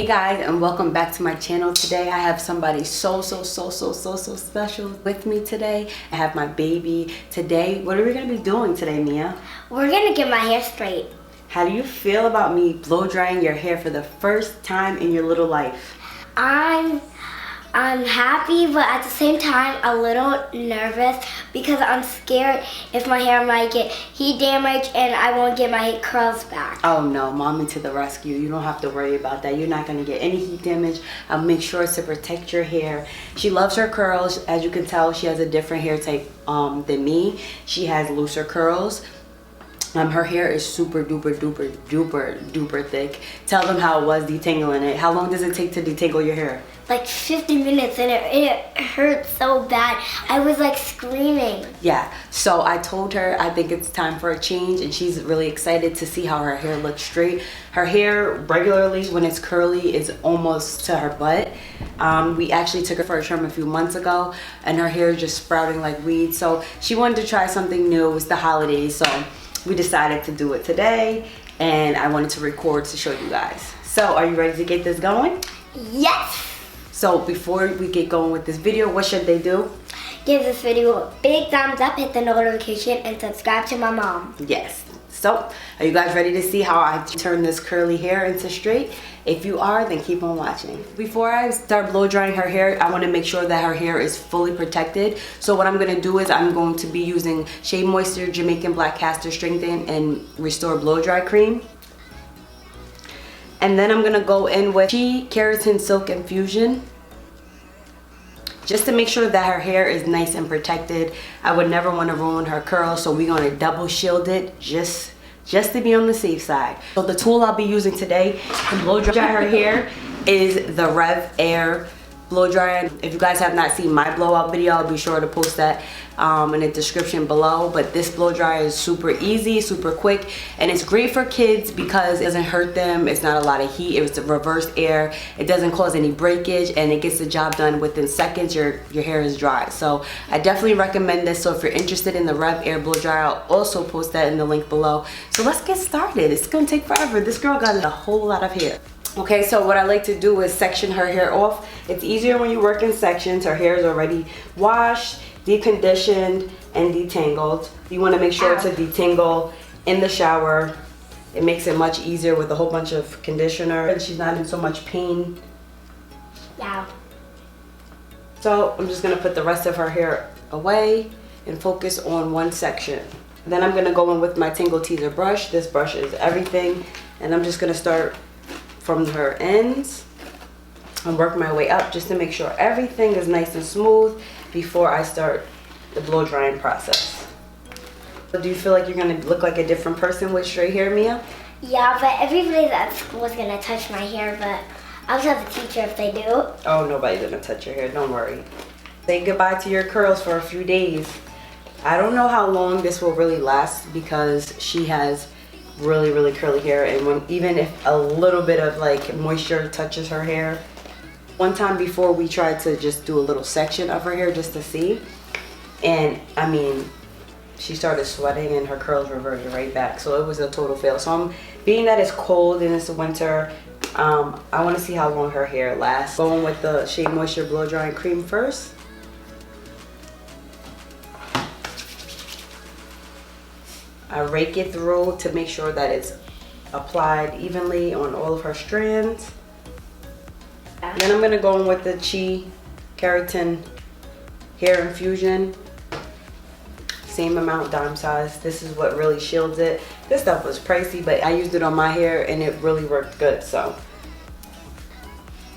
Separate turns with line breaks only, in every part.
Hey guys, and welcome back to my channel. Today I have somebody so special with me today. I have my baby. Today, what are we going to be doing today, Mia?
We're going to get my hair straight.
How do you feel about me blow drying your hair for the first time in your little life?
I'm happy, but at the same time a little nervous because I'm scared if my hair might get heat damage and I won't get my curls back.
Oh no, mommy to the rescue. You don't have to worry about that. You're not going to get any heat damage. I'll make sure to protect your hair. She loves her curls. As you can tell, she has a different hair type than me. She has looser curls. Her hair is super duper thick. Tell them how it was detangling it. How long does it take to detangle your hair?
Like 50 minutes, and it hurt so bad. I was like screaming.
Yeah, so I told her I think it's time for a change, and she's really excited to see how her hair looks straight. Her hair regularly, when it's curly, is almost to her butt. We actually took her for a trim a few months ago, and her hair is just sprouting like weeds. So she wanted to try something new. It's the holidays, so we decided to do it today, and I wanted to record to show you guys. So are you ready to get this going?
Yes!
So before we get going with this video, what should they do?
Give this video a big thumbs up, hit the notification, and subscribe to my mom.
Yes. So are you guys ready to see how I turn this curly hair into straight? If you are, then keep on watching. Before I start blow drying her hair, I want to make sure that her hair is fully protected. So what I'm going to do is I'm going to be using Shea Moisture Jamaican Black Castor Strengthen and Restore Blow Dry Cream. And then I'm going to go in with SHEA Keratin Silk Infusion, just to make sure that her hair is nice and protected. I would never want to ruin her curls, so we're going to double shield it just to be on the safe side. So the tool I'll be using today to blow dry her hair is the REVAIR blow dryer. If you guys have not seen my blowout video, I'll be sure to post that in the description below. But this blow dryer is super easy, super quick, and it's great for kids because it doesn't hurt them. It's not a lot of heat. It's reverse air. It doesn't cause any breakage, and it gets the job done within seconds. Your hair is dry. So I definitely recommend this. So if you're interested in the REVAIR blow dryer, I'll also post that in the link below. So let's get started. It's gonna take forever. This girl got a whole lot of hair. Okay, so what I like to do is section her hair off. It's easier when you work in sections. Her hair is already washed, deconditioned, and detangled. You want to make sure to detangle in the shower. It makes it much easier with a whole bunch of conditioner, and she's not in so much pain.
Yeah.
So I'm just going to put the rest of her hair away and focus on one section. Then I'm going to go in with my Tingle Teaser brush. This brush is everything, and I'm just going to start from her ends and work my way up just to make sure everything is nice and smooth before I start the blow drying process. So do you feel like you're going to look like a different person with straight hair, Mia?
Yeah, but everybody at school is going to touch my hair, but I'll tell the teacher if they do.
Oh, nobody's going to touch your hair. Don't worry. Say goodbye to your curls for a few days. I don't know how long this will really last because she has really curly hair, and even if a little bit of like moisture touches her hair. One time before, we tried to just do a little section of her hair just to see, and I mean, she started sweating and her curls reverted right back, so it was a total fail. So being that it's cold and it's winter, I want to see how long her hair lasts. Going with the Shea Moisture blow drying cream first. I rake it through to make sure that it's applied evenly on all of her strands. And then I'm going to go in with the SHEA Keratin hair infusion. Same amount, dime size. This is what really shields it. This stuff was pricey, but I used it on my hair and it really worked good. So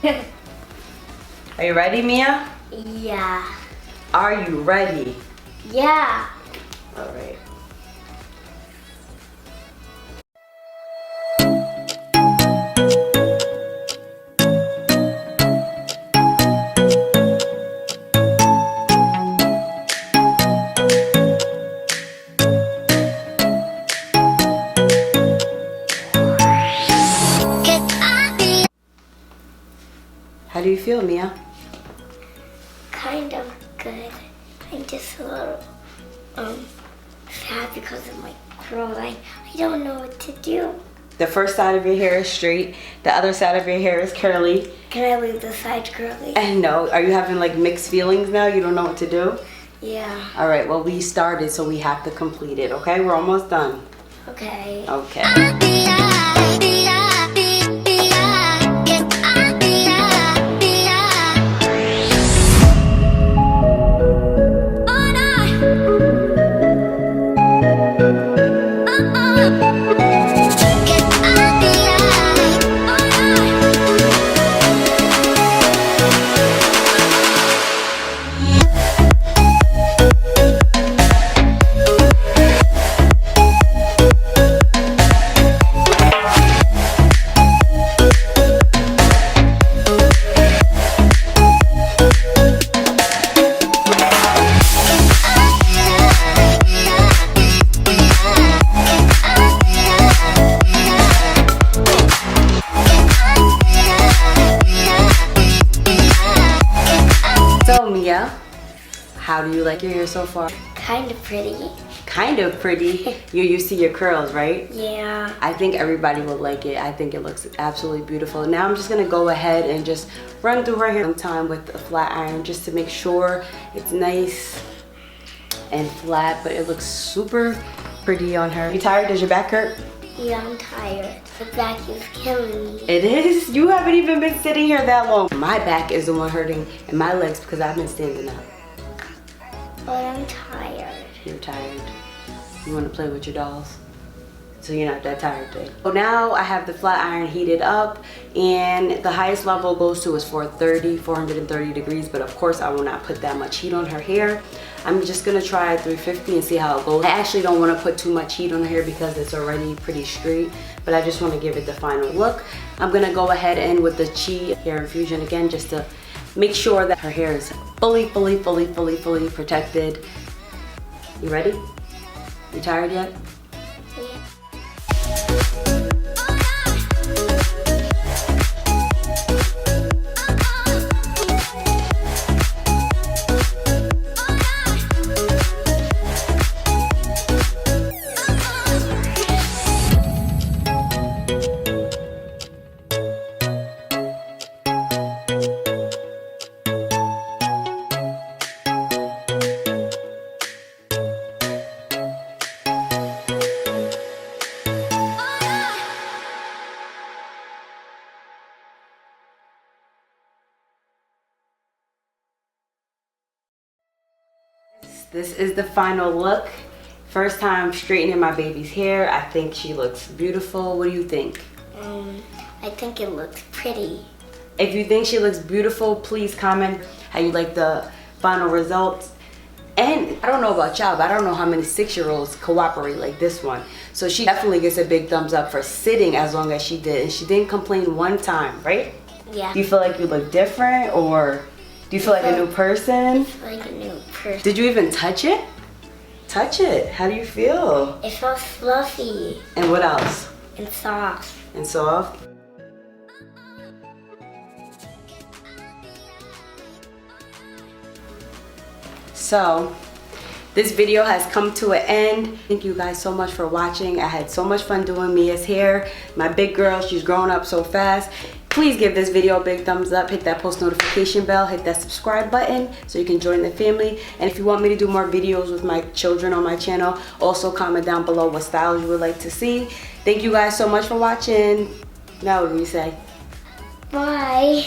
are you ready, Mia?
Yeah.
Are you ready?
Yeah.
All right. How do you feel, Mia?
Kind of good. I'm just a little sad because of my curls. I don't know what to do.
The first side of your hair is straight. The other side of your hair is curly.
Can I leave the side curly?
And no, are you having like mixed feelings now? You don't know what to do?
Yeah.
All right, well, we started, so we have to complete it, okay? We're almost done.
Okay.
Okay. So, Mia, how do you like your hair so far?
Kind of pretty.
Kind of pretty. You're used to your curls, right?
Yeah.
I think everybody will like it. I think it looks absolutely beautiful. Now I'm just gonna go ahead and just run through her hair sometime with a flat iron just to make sure it's nice and flat, but it looks super pretty on her. You tired? Does your back hurt?
Yeah, I'm tired. The back is killing me.
It is? You haven't even been sitting here that long. My back is the one hurting and my legs because I've been standing up.
But I'm tired.
You're tired. You want to play with your dolls? So you're not that tired today. So now I have the flat iron heated up and the highest level it goes to is 430 degrees, but of course I will not put that much heat on her hair. I'm just gonna try 350 and see how it goes. I actually don't want to put too much heat on her hair because it's already pretty straight, but I just want to give it the final look. I'm gonna go ahead and with the SHEA hair infusion again just to make sure that her hair is fully protected. You ready? You tired yet?
Yeah.
This is the final look. First time straightening my baby's hair. I think she looks beautiful. What do you think?
I think it looks pretty.
If you think she looks beautiful, please comment how you like the final results. And I don't know about y'all, but I don't know how many 6-year-olds cooperate like this one. So she definitely gets a big thumbs up for sitting as long as she did. And she didn't complain one time, right?
Yeah.
Do you feel like you look different, or do you feel like a new person?
It's like a new person.
Did you even touch it? Touch it. How do you feel?
It feels fluffy
And what else?
and soft.
And soft? So, this video has come to an end. Thank you guys so much for watching. I had so much fun doing Mia's hair. My big girl, she's growing up so fast. Please give this video a big thumbs up, hit that post notification bell, hit that subscribe button so you can join the family. And if you want me to do more videos with my children on my channel, also comment down below what styles you would like to see. Thank you guys so much for watching. Now what do we say?
Bye.